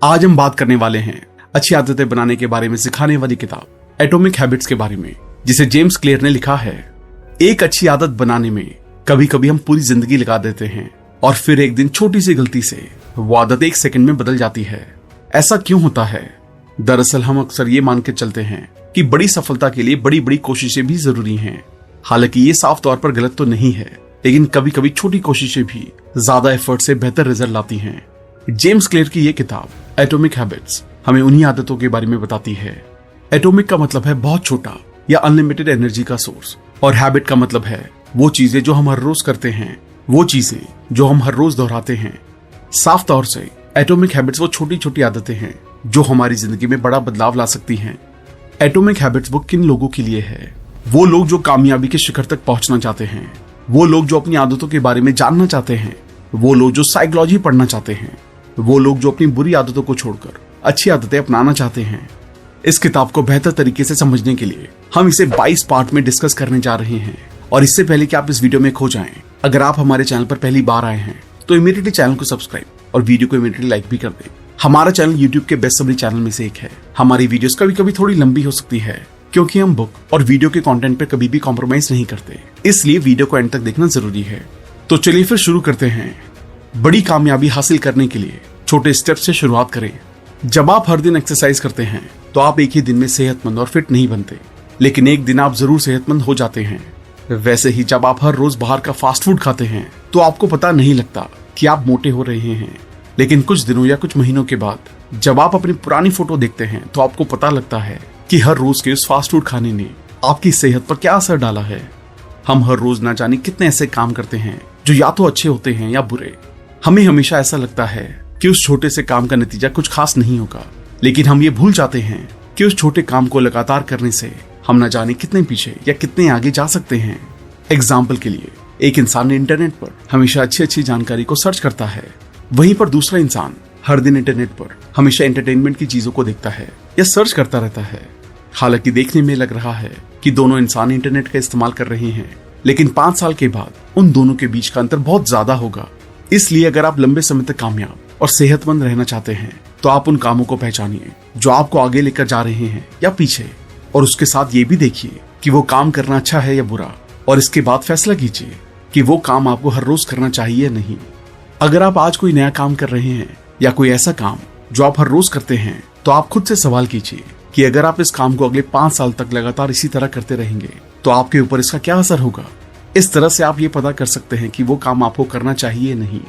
आज हम बात करने वाले हैं अच्छी आदतें बनाने के बारे में सिखाने वाली किताब एटॉमिक हैबिट्स के बारे में, जिसे जेम्स क्लियर ने लिखा है। एक अच्छी आदत बनाने में कभी कभी हम पूरी जिंदगी लगा देते हैं और फिर एक दिन छोटी सी गलती से वो आदत एक सेकंड में बदल जाती है। ऐसा क्यों होता है? दरअसल हम अक्सर ये मान के चलते हैं कि बड़ी सफलता के लिए बड़ी बड़ी कोशिशें भी जरूरी हैं। हालांकि ये साफ तौर पर गलत तो नहीं है, लेकिन कभी कभी छोटी कोशिशें भी ज्यादा एफर्ट से बेहतर रिजल्ट लाती हैं। जेम्स क्लियर की ये किताब एटॉमिक हैबिट्स हमें उन्हीं आदतों के बारे में बताती है। एटॉमिक का मतलब है बहुत छोटा या अनलिमिटेड एनर्जी का सोर्स, और हैबिट का मतलब है वो चीजें जो हम हर रोज करते हैं, वो चीजें जो हम हर रोज दोहराते हैं। साफ तौर से एटॉमिक हैबिट्स वो छोटी छोटी आदतें हैं जो हमारी जिंदगी में बड़ा बदलाव ला सकती हैं। एटॉमिक हैबिट्स वो किन लोगों के लिए है? वो लोग जो कामयाबी के शिखर तक पहुंचना चाहते हैं, वो लोग जो अपनी आदतों के बारे में जानना चाहते हैं, वो लोग जो साइकोलॉजी पढ़ना चाहते हैं, वो लोग जो अपनी बुरी आदतों को छोड़कर अच्छी आदतें अपनाना चाहते हैं। इस किताब को बेहतर तरीके से समझने के लिए हम इसे 22 पार्ट में डिस्कस करने जा रहे हैं। और इससे पहले कि आप इस वीडियो में खो जाएं, अगर आप हमारे चैनल पर पहली बार आए हैं तो इमीडिएटली चैनल को सब्सक्राइब और वीडियो को इमीडिएटली लाइक भी कर दें। हमारा चैनल यूट्यूब के बेस्ट समरी चैनल में से एक है। हमारी वीडियोस कभी कभी थोड़ी लंबी हो सकती है क्योंकि हम बुक और वीडियो के कंटेंट पे कभी भी कॉम्प्रोमाइज नहीं करते, इसलिए वीडियो को एंड तक देखना जरूरी है। तो चलिए फिर शुरू करते हैं। बड़ी कामयाबी हासिल करने के लिए छोटे स्टेप से शुरुआत करें। जब आप हर दिन एक्सरसाइज करते हैं तो आप एक ही दिन में सेहतमंद और फिट नहीं बनते, लेकिन एक दिन आप जरूर सेहतमंद हो जाते हैं। वैसे ही जब आप हर रोज बाहर का फास्ट फूड खाते हैं तो आपको पता नहीं लगता कि आप मोटे हो रहे हैं, लेकिन कुछ दिनों या कुछ महीनों के बाद जब आप अपनी पुरानी फोटो देखते हैं तो आपको पता लगता है कि हर रोज के उस फास्ट फूड खाने ने आपकी सेहत पर क्या असर डाला है। हम हर रोज ना जाने कितने ऐसे काम करते हैं जो या तो अच्छे होते हैं या बुरे। हमें हमेशा ऐसा लगता है कि उस छोटे से काम का नतीजा कुछ खास नहीं होगा, लेकिन हम ये भूल जाते हैं कि उस छोटे काम को लगातार करने से हम न जाने कितने पीछे या कितने आगे जा सकते हैं। एग्जाम्पल के लिए, एक इंसान इंटरनेट पर हमेशा अच्छी जानकारी को सर्च करता है, वहीं पर दूसरा इंसान हर दिन इंटरनेट पर हमेशा एंटरटेनमेंट की चीजों को देखता है या सर्च करता रहता है। हालांकि देखने में लग रहा है कि दोनों इंसान इंटरनेट का इस्तेमाल कर रहे हैं, लेकिन 5 साल के बाद उन दोनों के बीच का अंतर बहुत ज्यादा होगा। इसलिए अगर आप लंबे समय तक कामयाब और सेहतमंद रहना चाहते हैं तो आप उन कामों को पहचानिए जो आपको आगे लेकर जा रहे हैं या पीछे, और उसके साथ ये भी देखिए कि वो काम करना अच्छा है या बुरा, और इसके बाद फैसला कीजिए कि वो काम आपको हर रोज करना चाहिए या नहीं। अगर आप आज कोई नया काम कर रहे हैं या कोई ऐसा काम जो आप हर रोज करते हैं, तो आप खुद से सवाल कीजिए कि अगर आप इस काम को अगले 5 साल तक लगातार इसी तरह करते रहेंगे तो आपके ऊपर इसका क्या असर होगा। इस तरह से आप ये पता कर सकते हैं कि वो काम आपको करना चाहिए या नहीं।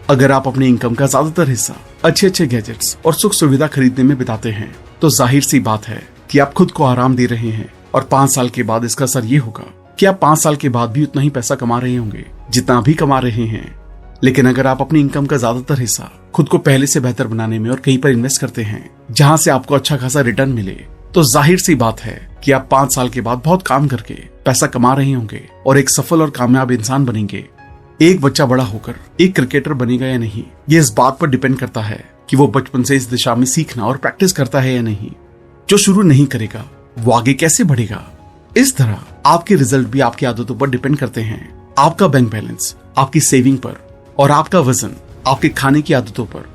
अगर आप अपने इनकम का ज्यादातर हिस्सा अच्छे गैजेट्स और सुख सुविधा खरीदने में बिताते हैं, तो जाहिर सी बात है कि आप खुद को आराम दे रहे हैं, और 5 साल के बाद इसका असर ये होगा कि आप 5 साल के बाद भी उतना ही पैसा कमा रहे होंगे जितना अभी कमा रहे हैं। लेकिन अगर आप अपनी इनकम का ज्यादातर हिस्सा खुद को पहले से बेहतर बनाने में और कहीं पर इन्वेस्ट करते हैं जहां से आपको अच्छा खासा रिटर्न मिले, तो जाहिर सी बात है कि आप 5 साल के बाद बहुत काम करके पैसा कमा रहे होंगे और एक सफल और कामयाब इंसान बनेंगे। एक बच्चा बड़ा होकर एक क्रिकेटर बनेगा या नहीं, ये इस बात पर डिपेंड करता है कि वो बचपन से इस दिशा में सीखना और प्रैक्टिस करता है या नहीं। जो शुरू नहीं करेगा वो आगे कैसे बढ़ेगा? इस तरह आपके रिजल्ट भी आपकी आदतों पर डिपेंड करते हैं। आपका बैंक बैलेंस आपकी सेविंग पर, और आपका वजन आपके खाने की आदतों पर।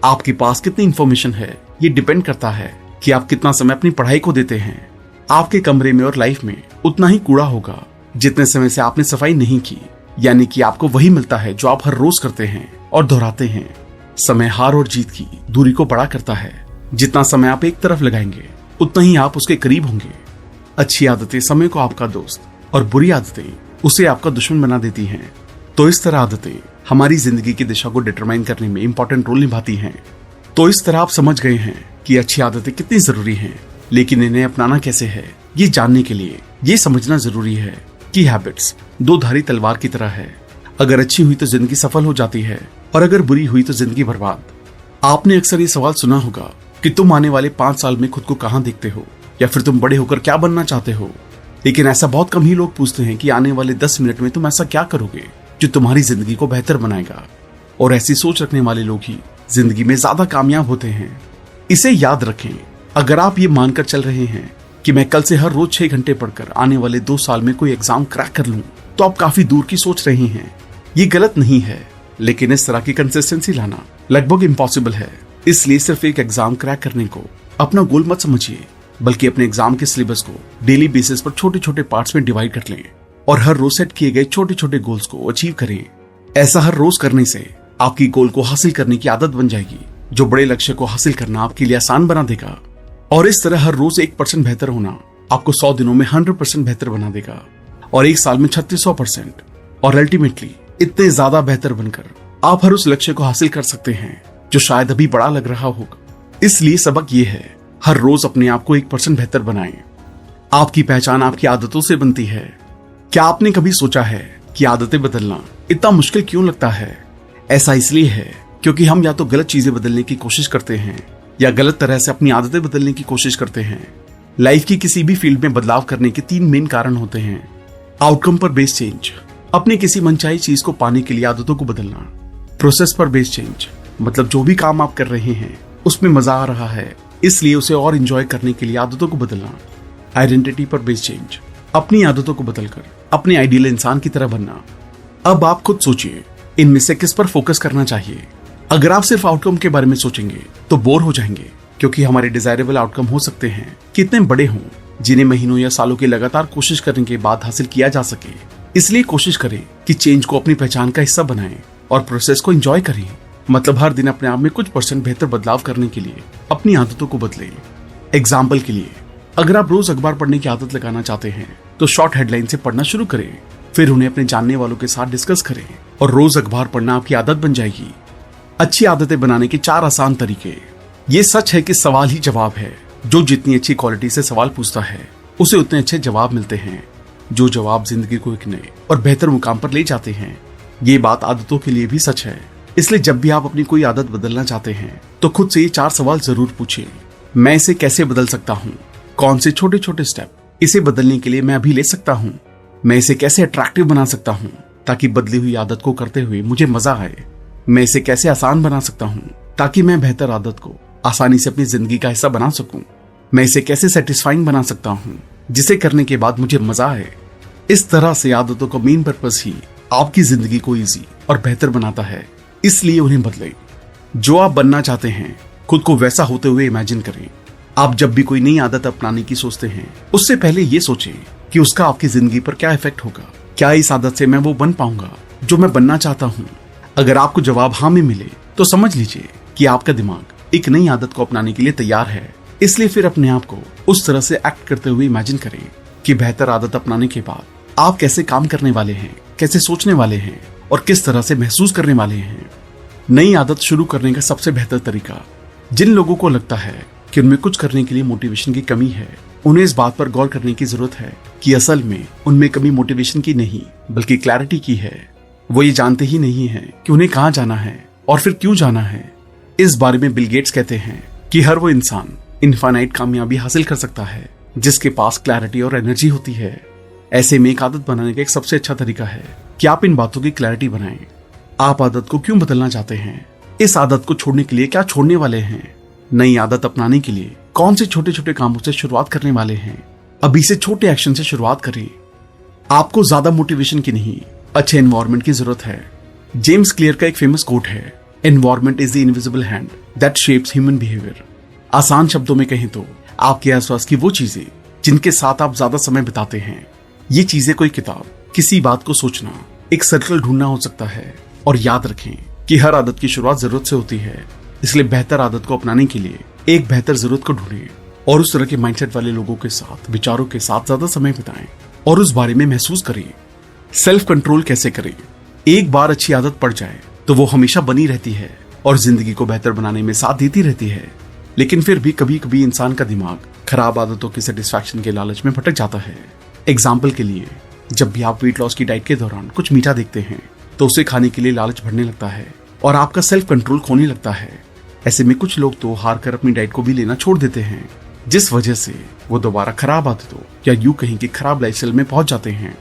आपके पास कितनी इंफॉर्मेशन है ये डिपेंड करता है कि आप कितना समय अपनी पढ़ाई को देते हैं। आपके कमरे में और लाइफ में उतना ही कूड़ा होगा जितने समय से आपने सफाई नहीं की, यानी कि आपको वही मिलता है जो आप हर रोज करते हैं और दोहराते हैं। समय हार और जीत की दूरी को बड़ा करता है। जितना समय आप एक तरफ लगाएंगे उतना ही आप उसके करीब होंगे। अच्छी आदतें समय को आपका दोस्त और बुरी आदतें उसे आपका दुश्मन बना देती हैं। तो इस तरह आदतें हमारी जिंदगी की दिशा को डिटरमाइन करने में इंपॉर्टेंट रोल निभाती हैं। तो इस तरह आप समझ गए हैं कि अच्छी आदतें कितनी जरूरी हैं, लेकिन इन्हें अपनाना कैसे है ये जानने के लिए ये समझना जरूरी है कि हैबिट्स 2-धारी तलवार की तरह है। अगर अच्छी हुई तो जिंदगी सफल हो जाती है, और अगर बुरी हुई तो जिंदगी बर्बाद। आपने अक्सर ये सवाल सुना होगा कि तुम आने वाले 5 साल में खुद को कहाँ देखते हो, या फिर तुम बड़े होकर क्या बनना चाहते हो। लेकिन ऐसा बहुत कम ही लोग पूछते हैं कि आने वाले 10 मिनट में तुम ऐसा क्या करोगे जो तुम्हारी जिंदगी को बेहतर बनाएगा। और ऐसी सोच रखने वाले लोग ही जिंदगी में ज्यादा कामयाब होते हैं। इसे याद रखें, अगर आप ये मानकर चल रहे हैं कि मैं कल से हर रोज 6 घंटे पढ़कर आने वाले 2 साल में कोई एग्जाम क्रैक कर लूं, तो आप काफी दूर की सोच रहे हैं। ये गलत नहीं है, लेकिन इस तरह की कंसिस्टेंसी लाना लगभग इम्पॉसिबल है। इसलिए सिर्फ एक एग्जाम क्रैक करने को अपना गोल मत समझिए, बल्कि अपने एग्जाम के सिलेबस को डेली बेसिस पर छोटे छोटे पार्ट्स में डिवाइड कर लें और हर रोज सेट किए गए छोटे छोटे गोल्स को अचीव करें। ऐसा हर रोज करने से आपकी गोल को हासिल करने की आदत बन जाएगी, जो बड़े लक्ष्य को हासिल करना आपके लिए आसान बना देगा। और इस तरह हर रोज 1% बेहतर होना आपको 100 दिनों में 100% बेहतर बना देगा और एक साल में 3600% और अल्टीमेटली इतने ज्यादा बेहतर बनकर आप हर उस लक्ष्य को हासिल कर सकते हैं जो शायद अभी बड़ा लग रहा होगा। इसलिए सबक ये है, हर रोज अपने आप को 1% बेहतर बनाएं। आपकी पहचान आपकी आदतों से बनती है। क्या आपने कभी सोचा है कि आदतें बदलना इतना मुश्किल क्यों लगता है? ऐसा इसलिए है क्योंकि हम या तो गलत चीजें बदलने की कोशिश करते हैं या गलत तरह से अपनी आदतें बदलने की कोशिश करते हैं। लाइफ की किसी भी फील्ड में बदलाव करने के 3 मेन कारण होते हैं। आउटकम पर बेस्ड चेंज, अपनी किसी मनचाही चीज को पाने के लिए आदतों को बदलना। प्रोसेस पर बेस्ड चेंज, मतलब जो भी काम आप कर रहे हैं उसमें मजा आ रहा है इसलिए उसे और एंजॉय करने के लिए आदतों को बदलना। आइडेंटिटी पर बेस्ड चेंज, अपनी आदतों को बदलकर अपने आइडियल इंसान की तरह बनना। अब आप खुद सोचिए, इनमें से किस पर फोकस करना चाहिए? अगर आप सिर्फ आउटकम के बारे में सोचेंगे तो बोर हो जाएंगे, क्योंकि हमारे डिजायरेबल आउटकम हो सकते हैं कितने बड़े हों, जिन्हें महीनों या सालों की लगातार कोशिश करने के बाद हासिल किया जा सके। इसलिए कोशिश करें कि चेंज को अपनी पहचान का हिस्सा बनाएं और प्रोसेस को एंजॉय करें। मतलब हर दिन अपने आप में कुछ % बेहतर बदलाव करने के लिए अपनी आदतों को बदलें। एग्जाम्पल के लिए, अगर आप रोज अखबार पढ़ने की आदत लगाना चाहते हैं तो शॉर्ट हेडलाइन से पढ़ना शुरू करें, फिर उन्हें अपने जानने वालों के साथ डिस्कस करें और रोज अखबार पढ़ना आपकी आदत बन जाएगी। अच्छी आदतें बनाने के 4 आसान तरीके। ये सच है कि सवाल ही जवाब है। जो जितनी अच्छी क्वालिटी से सवाल पूछता है उसे उतने अच्छे जवाब मिलते हैं, जो जवाब जिंदगी को एक नए और बेहतर मुकाम पर ले जाते हैं। ये बात आदतों के लिए भी सच है। इसलिए जब भी आप अपनी कोई आदत बदलना चाहते हैं तो खुद से ये 4 सवाल जरूर पूछिए। मैं इसे कैसे बदल सकता हूँ? कौन से छोटे छोटे स्टेप इसे बदलने के लिए मैं अभी ले सकता हूँ? मैं इसे कैसे अट्रैक्टिव बना सकता हूँ ताकि बदली हुई आदत को करते हुए मुझे मजा आए? मैं इसे कैसे आसान बना सकता हूँ ताकि मैं बेहतर आदत को आसानी से अपनी जिंदगी का हिस्सा बना सकूं? मैं इसे कैसे सेटिस्फाइंग बना सकता हूँ जिसे करने के बाद मुझे मजा आए? इस तरह से आदतों का मेन पर्पस ही आपकी जिंदगी को इजी और बेहतर बनाता है, इसलिए उन्हें बदलें। जो आप बनना चाहते हैं खुद को वैसा होते हुए इमेजिन करें। आप जब भी कोई नई आदत अपनाने की सोचते हैं उससे पहले ये सोचें कि उसका आपकी जिंदगी पर क्या इफेक्ट होगा। क्या इस आदत से मैं वो बन पाऊंगा जो मैं बनना चाहता हूँ? अगर आपको जवाब हाँ में मिले तो समझ लीजिए कि आपका दिमाग एक नई आदत को अपनाने के लिए तैयार है। इसलिए फिर अपने आप को उस तरह से एक्ट करते हुए इमेजिन करें कि बेहतर आदत अपनाने के बाद आप कैसे काम करने वाले हैं, कैसे सोचने वाले हैं और किस तरह से महसूस करने वाले हैं। नई आदत शुरू करने का सबसे बेहतर तरीका, जिन लोगों को लगता है कि उनमें कुछ करने के लिए मोटिवेशन की कमी है, उन्हें इस बात पर गौर करने की जरूरत है कि असल में उनमें कमी मोटिवेशन की नहीं बल्कि क्लैरिटी की है। वो ये जानते ही नहीं है कि उन्हें कहाँ जाना है और फिर क्यों जाना है। इस बारे में बिल गेट्स कहते हैं कि हर वो इंसान इनफाइनाइट कामयाबी हासिल कर सकता है जिसके पास क्लैरिटी और एनर्जी होती है। ऐसे में एक आदत बनाने का एक सबसे अच्छा तरीका है कि आप इन बातों की क्लैरिटी बनाएं। आप आदत को क्यों बदलना चाहते हैं? इस आदत को छोड़ने के लिए क्या छोड़ने वाले हैं? नई आदत अपनाने के लिए कौन से छोटे छोटे कामों से शुरुआत करने वाले हैं? अभी से छोटे एक्शन से शुरुआत करें। आपको ज्यादा मोटिवेशन की नहीं, अच्छे एनवायरनमेंट की जरूरत है। जेम्स क्लियर का एक फेमस कोट है, environment is the invisible hand that shapes human behaviour. आसान शब्दों में कहें तो आपके आसपास की वो चीजें जिनके साथ आप ज्यादा समय बिताते हैं। ये चीजें कोई किताब, किसी बात को सोचना, एक सर्कल ढूंढना हो सकता है। और याद रखें कि हर आदत की शुरुआत जरूरत से होती है। इसलिए बेहतर आदत को अपनाने के लिए एक बेहतर जरूरत को ढूंढें और उस तरह के माइंडसेट वाले लोगों के साथ, विचारों के साथ ज्यादा समय बिताएं और उस बारे में महसूस करें। सेल्फ कंट्रोल कैसे करें? एक बार अच्छी आदत पड़ जाए तो वो हमेशा बनी रहती है और जिंदगी को बेहतर बनाने में साथ देती रहती है। लेकिन फिर भी कभी कभी इंसान का दिमाग खराब आदतों की सेटिस्फैक्शन के लालच में भटक जाता है। एग्जाम्पल के लिए, जब भी आप वेट लॉस की डाइट के दौरान कुछ मीठा देखते हैं तो उसे खाने के लिए लालच बढ़ने लगता है और आपका सेल्फ कंट्रोल खोने लगता है। ऐसे में कुछ लोग तो हार कर अपनी डाइट को भी लेना छोड़ देते हैं, जिस वजह से वो दोबारा खराब आदतों या यूं कहीं कि खराब लाइफस्टाइल में पहुंच जाते हैं।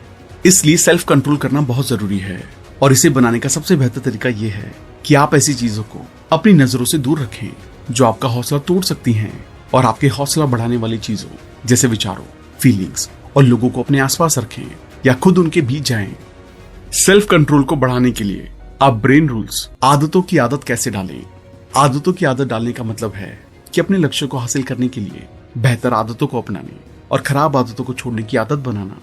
इसलिए सेल्फ कंट्रोल करना बहुत जरूरी है और इसे बनाने का सबसे बेहतर तरीका यह है कि आप ऐसी चीजों को अपनी नजरों से दूर रखें जो आपका हौसला तोड़ सकती हैं और आपके हौसला बढ़ाने वाली चीजों जैसे विचारों, फीलिंग्स और लोगों को अपने आसपास रखें या खुद उनके बीच जाएं। सेल्फ कंट्रोल को बढ़ाने के लिए आप ब्रेन रूल्स, आदतों की आदत कैसे डालें? आदतों की आदत डालने का मतलब है कि अपने लक्ष्य को हासिल करने के लिए बेहतर आदतों को अपनाने और खराब आदतों को छोड़ने की आदत बनाना।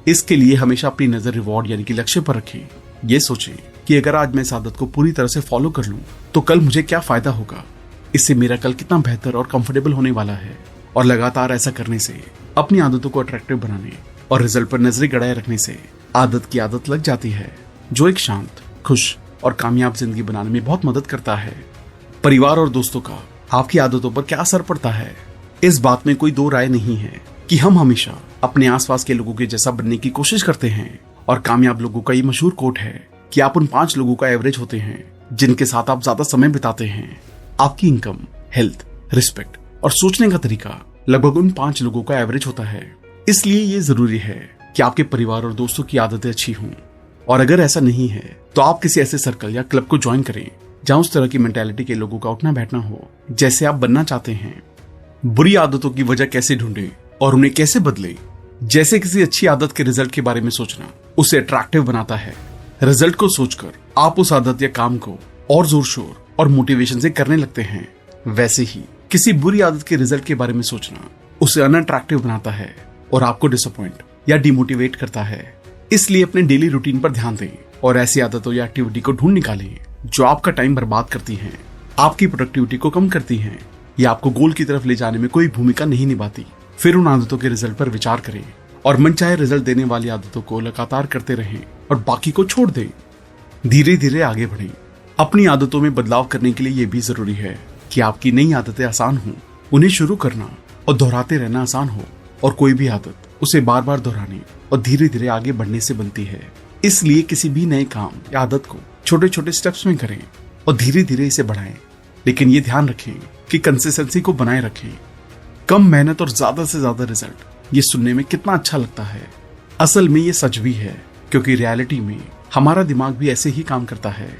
इसके लिए हमेशा अपनी नजर रिवॉर्ड यानी कि लक्ष्य पर रखें। ये सोचें कि अगर आज मैं इस आदत को पूरी तरह से फॉलो कर लूं तो कल मुझे क्या फायदा होगा, इससे मेरा कल कितना बेहतर और कंफर्टेबल होने वाला है। और लगातार ऐसा करने से, अपनी आदतों को अट्रैक्टिव बनाने और रिजल्ट पर नजरें गड़ाए रखने से आदत की आदत लग जाती है, जो एक शांत, खुश और कामयाब जिंदगी बनाने में बहुत मदद करता है। परिवार और दोस्तों का आपकी आदतों पर क्या असर पड़ता है, इस बात में कोई दो राय नहीं है कि हम हमेशा अपने आसपास के लोगों के जैसा बनने की कोशिश करते हैं। और कामयाब लोगों का ये मशहूर कोट है कि आप उन 5 लोगों का एवरेज होते हैं जिनके साथ आप ज्यादा समय बिताते हैं। आपकी इनकम, हेल्थ, रिस्पेक्ट और सोचने का तरीका लगभग उन 5 लोगों का एवरेज होता है। इसलिए ये जरूरी है कि आपके परिवार और दोस्तों की आदतें अच्छी हों। और अगर ऐसा नहीं है तो आप किसी ऐसे सर्कल या क्लब को ज्वाइन करें जहां उस तरह की मेंटालिटी के लोगों का उठना बैठना हो जैसे आप बनना चाहते हैं। बुरी आदतों की वजह कैसे ढूंढें और उन्हें कैसे बदलें। जैसे किसी अच्छी आदत के रिजल्ट के बारे में सोचना उसे अट्रैक्टिव बनाता है। रिजल्ट को सोचकर आप उस आदत या काम को और जोर शोर और मोटिवेशन से करने लगते हैं। वैसे ही किसी बुरी आदत के रिजल्ट के बारे में सोचना उसे अनअट्रैक्टिव बनाता है और आपको डिसअपॉइंट या डिमोटिवेट करता है। इसलिए अपने डेली रूटीन पर ध्यान दें और ऐसी आदतों या एक्टिविटी को ढूंढ निकालें जो आपका टाइम बर्बाद करती हैं, आपकी प्रोडक्टिविटी को कम करती हैं या आपको गोल की तरफ ले जाने में कोई भूमिका नहीं निभाती। फिर उन आदतों के रिजल्ट पर विचार करें और मनचाहे रिजल्ट देने वाली आदतों को लगातार करते रहें और बाकी को छोड़ दें। धीरे धीरे आगे बढ़ें। अपनी आदतों में बदलाव करने के लिए यह भी जरूरी है कि आपकी नई आदतें आसान हो। उन्हें शुरू करना और दोहराते रहना आसान हो और कोई भी आदत उसे बार बार दोहराने और धीरे धीरे आगे बढ़ने से बनती है। इसलिए किसी भी नए काम या आदत को छोटे छोटे स्टेप्स में करें और धीरे धीरे इसे बढ़ाएं। लेकिन ये ध्यान रखें कि कंसिस्टेंसी को बनाए रखें। कम मेहनत और ज्यादा से ज्यादा रिजल्ट, ये सुनने में कितना अच्छा लगता है। असल में ये सच भी है, क्योंकि रियलिटी में हमारा दिमाग भी ऐसे ही काम करता है।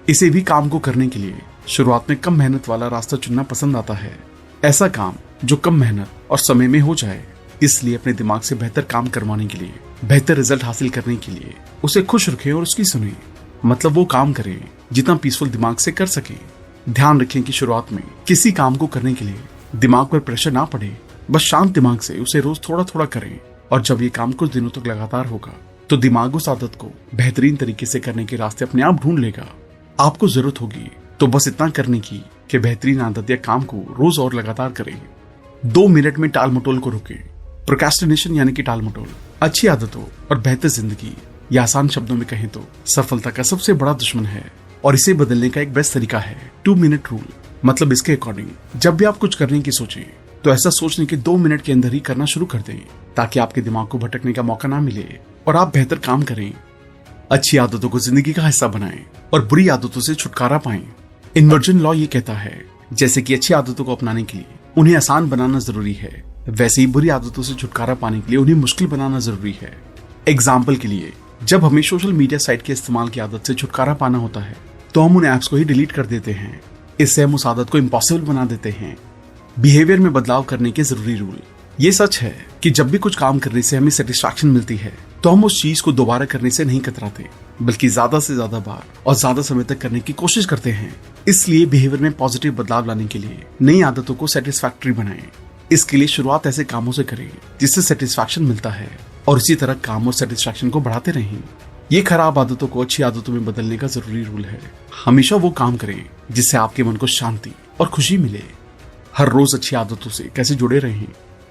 इसे भी काम को करने के लिए शुरुआत में कम मेहनत वाला रास्ता चुनना पसंद आता है। ऐसा काम जो कम मेहनत और समय में हो जाए। इसलिए अपने दिमाग से बेहतर काम करवाने के लिए, बेहतर रिजल्ट हासिल करने के लिए उसे खुश रखें और उसकी सुने। मतलब वो काम करें जितना पीसफुल दिमाग से कर सके। ध्यान रखें कि शुरुआत में किसी काम को करने के लिए दिमाग पर प्रेशर ना पड़े। बस शांत दिमाग से उसे रोज थोड़ा थोड़ा करें और जब ये काम कुछ दिनों तक लगातार होगा तो दिमाग उस आदत को बेहतरीन तरीके से करने के रास्ते अपने आप ढूंढ लेगा। आपको जरूरत होगी तो बस इतना करने की कि बेहतरीन आदत या काम को रोज और लगातार करें। 2 मिनट में टाल मटोल को रोकें। प्रोक्रेस्टिनेशन यानी कि टाल मटोल अच्छी आदतों और बेहतर जिंदगी या आसान शब्दों में कहें तो सफलता का सबसे बड़ा दुश्मन है। और इसे बदलने का एक बेस्ट तरीका है 2 मिनट रूल। मतलब इसके अकॉर्डिंग जब भी आप कुछ करने की सोचें तो ऐसा सोचने के 2 मिनट के अंदर ही करना शुरू कर दें, ताकि आपके दिमाग को भटकने का मौका ना मिले और आप बेहतर काम करें। अच्छी आदतों को जिंदगी का हिस्सा बनाएं और बुरी आदतों से छुटकारा पाएं। इन्वर्जन लॉ ये कहता है, जैसे कि अच्छी आदतों को अपनाने के लिए उन्हें आसान बनाना जरूरी है, वैसे ही बुरी आदतों से छुटकारा पाने के लिए उन्हें मुश्किल बनाना जरूरी है। एग्जाम्पल के लिए, जब हमें सोशल मीडिया साइट के इस्तेमाल की आदत से छुटकारा पाना होता है तो हम उन ऐप्स को ही डिलीट कर देते हैं। इससे हम उस आदत को इम्पॉसिबल बना देते हैं। बिहेवियर में बदलाव करने के जरूरी रूल। ये सच है कि जब भी कुछ काम करने से हमें सेटिस्फैक्शन मिलती है तो हम उस चीज को दोबारा करने से नहीं कतराते, बल्कि ज्यादा से ज्यादा बार और ज्यादा समय तक करने की कोशिश करते हैं। इसलिए बिहेवियर में पॉजिटिव बदलाव लाने के लिए नई आदतों को सेटिस्फैक्टरी बनाएं। इसके लिए शुरुआत ऐसे कामों से करें जिससे सेटिस्फैक्शन मिलता है और इसी तरह काम और सेटिस्फैक्शन को बढ़ाते रहें। ये खराब आदतों को अच्छी आदतों में बदलने का जरूरी रूल है। हमेशा वो काम करें जिससे आपके मन को शांति और खुशी मिले। हर रोज अच्छी आदतों से कैसे जुड़े रहें।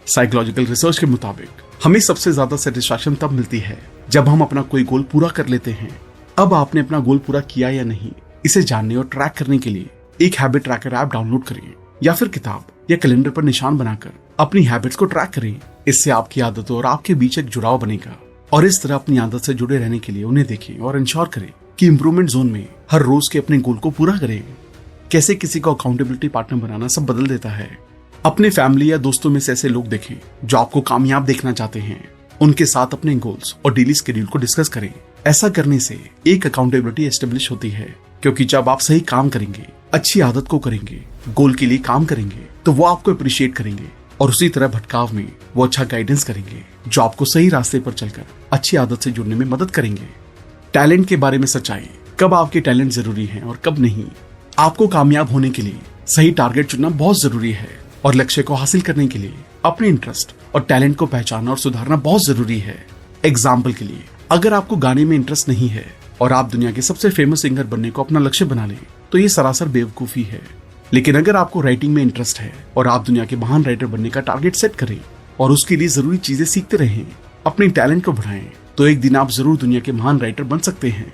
साइकोलॉजिकल रिसर्च के मुताबिक हमें सबसे ज्यादा सेटिस्फैक्शन तब मिलती है जब हम अपना कोई गोल पूरा कर लेते हैं। अब आपने अपना गोल पूरा किया या नहीं, इसे जानने और ट्रैक करने के लिए एक हैबिट ट्रैकर ऐप डाउनलोड करें या फिर किताब या कैलेंडर पर निशान बनाकर अपनी हैबिट्स को ट्रैक करें। इससे आपकी आदतों और आपके बीच एक जुड़ाव बनेगा और इस तरह अपनी आदत से जुड़े रहने के लिए उन्हें देखें और इंश्योर करें कि इंप्रूवमेंट जोन में हर रोज के अपने गोल को पूरा करें। कैसे किसी को अकाउंटेबिलिटी पार्टनर बनाना सब बदल देता है। अपने फैमिली या दोस्तों में से ऐसे लोग देखें जो आपको कामयाब देखना चाहते हैं। उनके साथ अपने गोल्स और डेली शेड्यूल को डिस्कस करें। ऐसा करने से एक अकाउंटेबिलिटी एस्टेब्लिश होती है, क्योंकि जब आप सही काम करेंगे, अच्छी आदत को करेंगे, गोल के लिए काम करेंगे, तो वो आपको अप्रिशिएट करेंगे और उसी तरह भटकाव में वो अच्छा गाइडेंस करेंगे जो आपको सही रास्ते पर चलकर अच्छी आदत से जुड़ने में मदद करेंगे। टैलेंट के बारे में सच्चाई, कब आपके टैलेंट जरूरी है और कब नहीं। आपको कामयाब होने के लिए सही टारगेट चुनना बहुत जरूरी है और लक्ष्य को हासिल करने के लिए अपने इंटरेस्ट और टैलेंट को पहचानना और सुधारना बहुत जरूरी है। एग्जाम्पल के लिए, अगर आपको गाने में इंटरेस्ट नहीं है और आप दुनिया के सबसे फेमस सिंगर बनने को अपना लक्ष्य बना लें तो ये सरासर बेवकूफी है। लेकिन अगर आपको राइटिंग में इंटरेस्ट है और आप दुनिया के महान राइटर बनने का टारगेट सेट करें और उसके लिए जरूरी चीजें सीखते रहें, अपने टैलेंट को बढ़ाएं, तो एक दिन आप जरूर दुनिया के महान राइटर बन सकते हैं।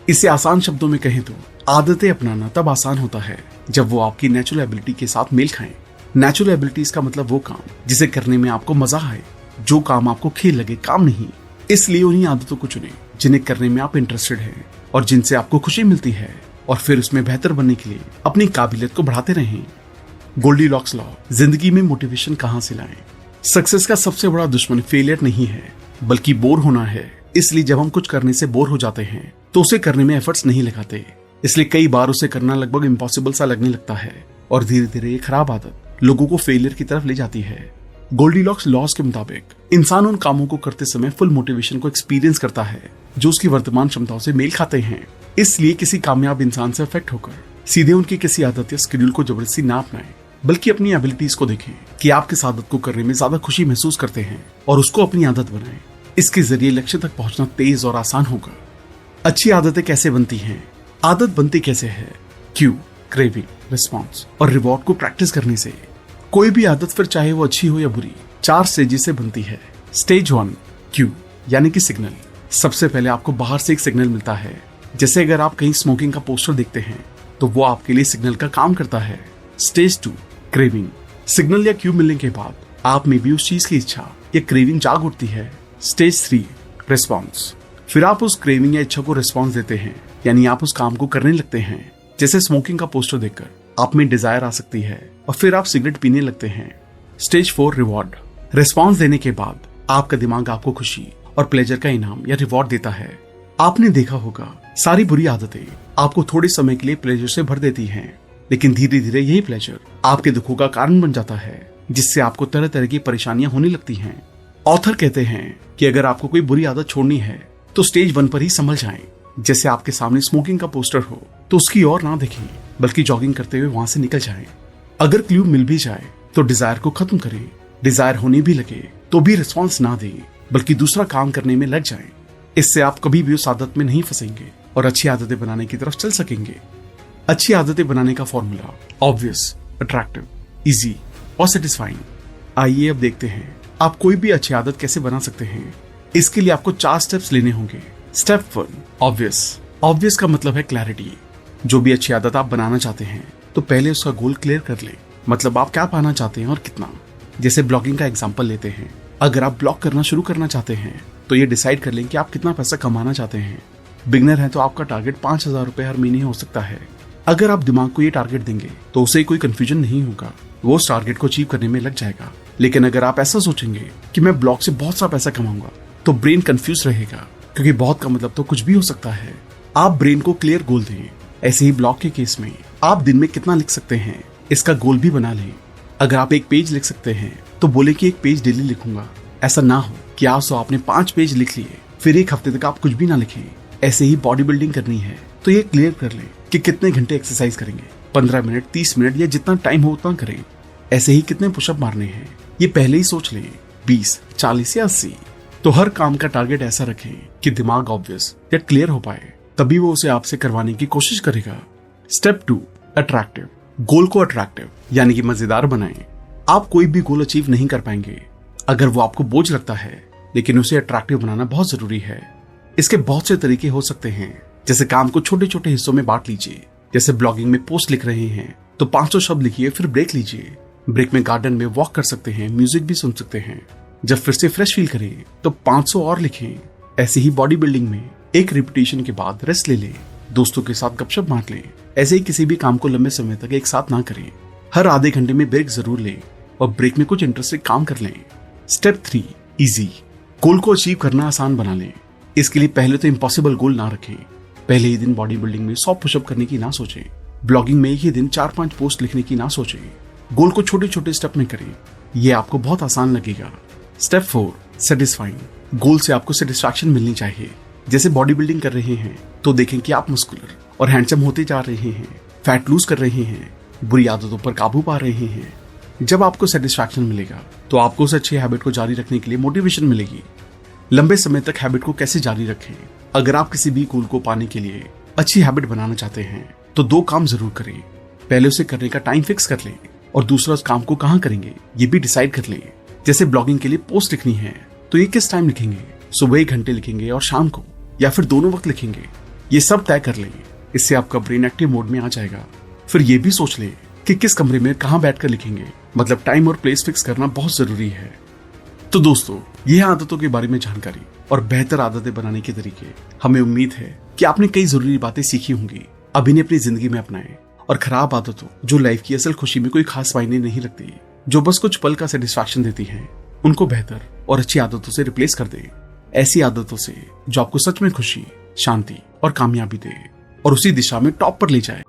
इसे आसान शब्दों में कहें तो आदतें अपनाना तब आसान होता है जब वो आपकी नेचुरल एबिलिटी के साथ मेल खाएं। नेचुरल एबिलिटीज का मतलब वो काम जिसे करने में आपको मजा आए, जो काम आपको खेल लगे, काम नहीं। इसलिए उन्हीं आदतों को चुनें जिन्हें करने में आप इंटरेस्टेड हैं और जिनसे आपको खुशी मिलती है, और फिर उसमें बेहतर बनने के लिए अपनी काबिलियत को बढ़ाते रहें। गोल्डीलॉक्स लॉ, जिंदगी में मोटिवेशन कहां से लाएं? सक्सेस का सबसे बड़ा दुश्मन फेलियर नहीं है बल्कि बोर होना है। इसलिए जब हम कुछ करने से बोर हो जाते हैं तो उसे करने में एफर्ट्स नहीं लगाते। इसलिए कई बार उसे करना लगभग इम्पॉसिबल सा लगने लगता है और धीरे धीरे ये खराब आदत लोगों को फेलियर की तरफ ले जाती है। गोल्डीलॉक्स लॉज के मुताबिक इंसान उन कामों को करते समय फुल मोटिवेशन को एक्सपीरियंस करता है जो उसकी वर्तमान क्षमताओं से मेल खाते हैं। इसलिए किसी कामयाब इंसान से अफेक्ट होकर सीधे उनकी किसी आदत या शेड्यूल को जबरदस्ती ना अपनाएं, बल्कि अपनी एबिलिटीज को देखें कि आप किस आदत को करने में ज्यादा खुशी महसूस करते हैं और उसको अपनी आदत बनाएं। इसके जरिए लक्ष्य तक पहुंचना तेज और आसान होगा। अच्छी आदतें कैसे बनती हैं? आदत बनती कैसे है? क्यू, क्रेविंग, रिस्पॉन्स और रिवॉर्ड को प्रैक्टिस करने से। कोई भी आदत, फिर चाहे वो अच्छी हो या बुरी, 4 स्टेजेस से बनती है। स्टेज 1 क्यू यानी कि सिग्नल। सबसे पहले आपको बाहर से एक सिग्नल मिलता है। जैसे अगर आप कहीं स्मोकिंग का पोस्टर देखते हैं तो वो आपके लिए सिग्नल का काम करता है। Stage 2 craving. सिग्नल या क्यू मिलने के बाद आप में भी उस चीज की इच्छा या क्रेविंग जाग उठती है। Stage 3 response. फिर आप उस क्रेविंग या इच्छा को रिस्पॉन्स देते हैं, यानी आप उस काम को करने लगते हैं। जैसे स्मोकिंग का पोस्टर देखकर आप में डिजायर आ सकती है और फिर आप सिगरेट पीने लगते हैं। Stage 4 reward. रिस्पॉन्स देने के बाद आपका दिमाग आपको खुशी और प्लेजर का इनाम या रिवॉर्ड देता है। आपने देखा होगा सारी बुरी आदतें आपको थोड़े समय के लिए प्लेजर से भर देती हैं, लेकिन धीरे धीरे यही प्लेजर आपके दुखों का कारण बन जाता है, जिससे आपको तरह तरह की परेशानियां होने लगती हैं। ऑथर कहते हैं कि अगर आपको कोई बुरी आदत छोड़नी है तो स्टेज 1 पर ही संभल जाएं। जैसे आपके सामने स्मोकिंग का पोस्टर हो तो उसकी ओर ना देखें, बल्कि जॉगिंग करते हुए वहां से निकल जाएं। अगर क्लू मिल भी जाए तो डिजायर को खत्म करें। डिजायर होने भी लगे तो भी रिस्पॉन्स ना दें, बल्कि दूसरा काम करने में लग जाएं। इससे आप कभी भी उस आदत में नहीं फंसेंगे और अच्छी आदतें बनाने की तरफ चल सकेंगे। अच्छी आदतें बनाने का फॉर्मूला ऑब्वियस, अट्रैक्टिव, इजी और सेटिस्फाइंग। आइए अब देखते हैं आप कोई भी अच्छी आदत कैसे बना सकते हैं। इसके लिए आपको 4 स्टेप्स लेने होंगे। Step 1 obvious. ऑब्वियस का मतलब है क्लैरिटी। जो भी अच्छी आदत आप बनाना चाहते हैं तो पहले उसका गोल क्लियर कर ले, मतलब आप क्या पाना चाहते हैं और कितना। जैसे ब्लॉगिंग का एग्जांपल लेते हैं। अगर आप ब्लॉग करना शुरू करना चाहते हैं तो ये डिसाइड कर लें कि आप कितना पैसा कमाना चाहते हैं। बिगनर है तो आपका टारगेट 5,000 रुपए हर महीने हो सकता है। अगर आप दिमाग को ये टारगेट देंगे तो उसे कोई कंफ्यूजन नहीं होगा, वो उस टारगेट को अचीव करने में लग जाएगा। लेकिन अगर आप ऐसा सोचेंगे कि मैं ब्लॉग से बहुत सा पैसा कमाऊंगा तो ब्रेन कंफ्यूज रहेगा, क्योंकि बहुत का मतलब तो कुछ भी हो सकता है। आप ब्रेन को क्लियर गोल दें। ऐसे ही ब्लॉग के केस में आप दिन में कितना लिख सकते हैं इसका गोल भी बना लें। अगर आप 1 पेज लिख सकते हैं तो बोले कि 1 पेज डेली लिखूंगा। ऐसा ना हो कि आज तो आपने 5 पेज लिख लिए फिर 1 हफ्ते तक आप कुछ भी ना लिखें। ऐसे ही बॉडी बिल्डिंग करनी है तो ये क्लियर कर लें कि कितने घंटे एक्सरसाइज करेंगे। 15 मिनट, 30 मिनट या जितना टाइम हो उतना करें। ऐसे ही कितने पुशअप मारने हैं ये पहले ही सोच लें, 20, 40 या 80। तो हर काम का टारगेट ऐसा रखें कि दिमाग ऑब्वियस या क्लियर हो पाए, तभी वो उसे आपसे करवाने की कोशिश करेगा। Step 2 attractive. गोल को अट्रैक्टिव यानी कि मजेदार बनाएं। आप कोई भी गोल अचीव नहीं कर पाएंगे अगर वो आपको बोझ लगता है, लेकिन उसे अट्रैक्टिव बनाना बहुत जरूरी है। इसके बहुत से तरीके हो सकते हैं। जैसे काम को छोटे छोटे हिस्सों में बांट लीजिए। जैसे ब्लॉगिंग में पोस्ट लिख रहे हैं तो 500 शब्द लिखिए, फिर ब्रेक लीजिए। ब्रेक में गार्डन में वॉक कर सकते हैं, म्यूजिक भी सुन सकते हैं। जब फिर से फ्रेश फील करें तो 500 और लिखें। ऐसे ही बॉडी बिल्डिंग में एक रिपीटेशन के बाद रेस्ट ले लें, दोस्तों के साथ गपशप बांट लें। ऐसे ही किसी भी काम को लंबे समय तक एक साथ ना करें। हर आधे घंटे में ब्रेक जरूर लें और ब्रेक में कुछ इंटरेस्टिंग काम कर लें। Step 3 easy. गोल को अचीव करना आसान बना लें। इसके लिए पहले तो इम्पॉसिबल गोल ना रखें। पहले ही दिन बॉडी बिल्डिंग में 100 पुशअप करने की ना सोचें। ब्लॉगिंग में एक ही दिन 4-5 पोस्ट लिखने की ना सोचें। गोल को छोटे छोटे स्टेप में करें, ये आपको बहुत आसान लगेगा। Step 4 satisfying. गोल से आपको सेटिस्फैक्शन मिलनी चाहिए। जैसे बॉडी बिल्डिंग कर रहे हैं तो देखें कि आप मस्कुलर और हैंडसम होते जा रहे हैं। फैट लूज कर रहे हैं, बुरी आदतों पर काबू पा रहे हैं। जब आपको सेटिस्फैक्शन मिलेगा तो आपको उस अच्छी हैबिट को जारी रखने के लिए मोटिवेशन मिलेगी। लंबे समय तक हैबिट को कैसे जारी रखें? अगर आप किसी भी गोल को पाने के लिए अच्छी हैबिट बनाना चाहते हैं तो 2 काम जरूर करें। पहले उसे करने का टाइम फिक्स कर लें और दूसरा उस काम को कहां करेंगे ये भी डिसाइड कर लें। जैसे ब्लॉगिंग के लिए पोस्ट लिखनी है तो ये किस टाइम लिखेंगे, सुबह 1 घंटे लिखेंगे और शाम को, या फिर दोनों वक्त लिखेंगे, ये सब तय कर लें। इससे आपका ब्रेन एक्टिव मोड में आ जाएगा। फिर ये भी सोच लें कि किस कमरे में कहां बैठकर लिखेंगे, मतलब टाइम और प्लेस फिक्स करना बहुत जरूरी है। तो दोस्तों, यह आदतों के बारे में जानकारी और बेहतर आदतें बनाने के तरीके। हमें उम्मीद है कि आपने कई जरूरी बातें सीखी होंगी, अब इन्हें अपनी जिंदगी में अपनाएं और खराब आदतों जो लाइफ की असल खुशी में कोई खास मायने नहीं रखती, जो बस कुछ पल का सेटिस्फैक्शन देती हैं, उनको बेहतर और अच्छी आदतों से रिप्लेस कर दें। ऐसी आदतों से जो आपको सच में खुशी, शांति और कामयाबी दे और उसी दिशा में टॉप पर ले जाए।